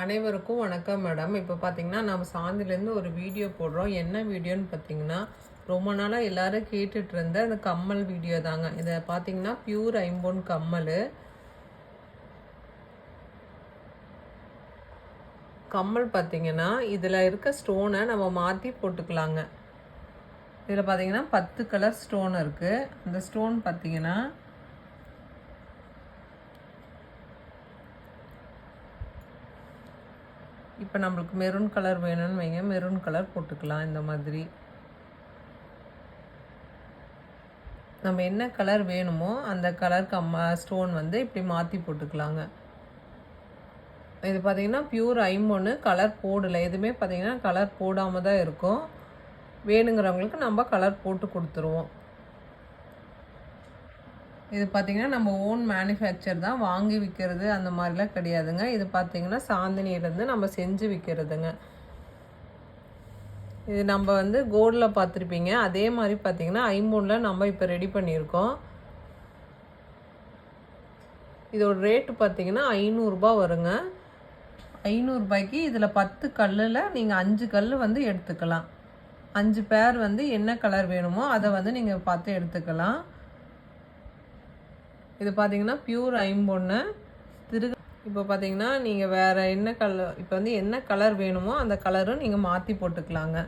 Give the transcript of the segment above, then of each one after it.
அனைவருக்கும் வணக்கம் மேடம். இப்போ பார்த்தீங்கன்னா நம்ம சாந்திலேருந்து ஒரு வீடியோ போடுறோம். என்ன வீடியோன்னு பார்த்தீங்கன்னா, ரொம்ப நாளாக எல்லாரும் கேட்டுட்டு இருந்த அந்த கம்மல் வீடியோ தாங்க. இதை பார்த்தீங்கன்னா பியூர் ஐம்பொன் கம்மல். கம்மல் பார்த்தீங்கன்னா இதில் இருக்க ஸ்டோனை நம்ம மாற்றி போட்டுக்கலாங்க. இதில் பார்த்தீங்கன்னா 10 கலர் ஸ்டோன் இருக்குது. அந்த ஸ்டோன் பார்த்தீங்கன்னா இப்போ நம்மளுக்கு மெரூன் கலர் வேணும்னு வைங்க, மெரூன் கலர் போட்டுக்கலாம். இந்த மாதிரி நம்ம என்ன கலர் வேணுமோ அந்த கலர் ஸ்டோன் வந்து இப்படி மாற்றி போட்டுக்கலாங்க. இது பார்த்திங்கன்னா பியூர் ஐம்பொன்னு, கலர் போடலை. எதுவுமே பார்த்திங்கன்னா கலர் போடாமல் தான் இருக்கும். வேணுங்கிறவங்களுக்கு நம்ம கலர் போட்டு கொடுத்துருவோம். இது பார்த்திங்கன்னா நம்ம ஓன் மேனுஃபேக்சர் தான், வாங்கி விற்கிறது அந்த மாதிரிலாம் கிடையாதுங்க. இது பார்த்திங்கன்னா சாந்தினியிலேருந்து நம்ம செஞ்சு விற்கிறதுங்க. இது நம்ம வந்து கோல்டில் பார்த்துருப்பீங்க, அதே மாதிரி பார்த்திங்கன்னா ஐம்பொன்னில் நம்ம இப்போ ரெடி பண்ணியிருக்கோம். இதோட ரேட்டு பார்த்திங்கன்னா 500 ரூபா வருங்க. 500 ரூபாய்க்கு இதில் 10 கல்லில் நீங்கள் 5 கல் வந்து எடுத்துக்கலாம். 5 பேர் வந்து என்ன கலர் வேணுமோ அதை வந்து நீங்கள் பார்த்து எடுத்துக்கலாம். இது பார்த்தீங்கன்னா பியூர் ஐம்பொன்னு இப்போ பார்த்தீங்கன்னா நீங்கள் வேறு என்ன கலர், இப்போ வந்து என்ன கலர் வேணுமோ அந்த கலரும் நீங்கள் மாற்றி போட்டுக்கலாங்க.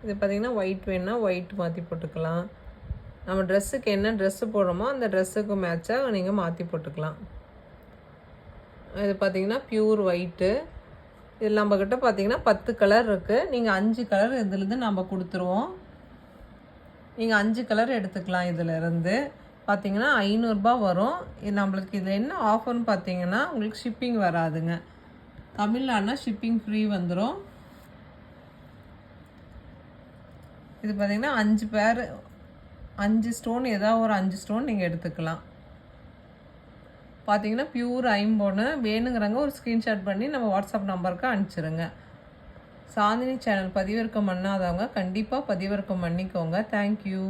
இது பார்த்தீங்கன்னா ஒயிட் வேணும்னா ஒயிட் மாற்றி போட்டுக்கலாம். நம்ம ட்ரெஸ்ஸுக்கு என்ன ட்ரெஸ்ஸு போடுறோமோ அந்த ட்ரெஸ்ஸுக்கு மேட்சாக நீங்கள் மாற்றி போட்டுக்கலாம். இது பார்த்தீங்கன்னா பியூர் ஒயிட்டு. இதில் நம்மக்கிட்ட பார்த்தீங்கன்னா 10 கலர் இருக்குது. நீங்கள் 5 கலர் இதுலேருந்து நம்ம கொடுத்துருவோம். நீங்கள் 5 கலர் எடுத்துக்கலாம். இதிலேருந்து பார்த்தீங்கன்னா 500 ரூபா வரும். இது நம்மளுக்கு இதில் என்ன ஆஃபர்னு பார்த்தீங்கன்னா உங்களுக்கு ஷிப்பிங் வராதுங்க. தமிழ்நாடுனா ஷிப்பிங் ஃப்ரீ வந்துடும். இது பார்த்தீங்கன்னா 5 பேர் 5 ஸ்டோன், ஏதாவது ஒரு 5 ஸ்டோன் நீங்கள் எடுத்துக்கலாம். பார்த்தீங்கன்னா பியூர் ஐம்பொன்னு. வேணுங்கிறவங்க ஒரு ஸ்க்ரீன்ஷாட் பண்ணி நம்ம வாட்ஸ்அப் நம்பருக்கு அனுப்பிச்சிருங்க. சாந்தினி சேனல் பதிவிறக்கம் பண்ணாதவங்க கண்டிப்பாக பதிவிறக்கம் பண்ணிக்கோங்க. தேங்க்யூ.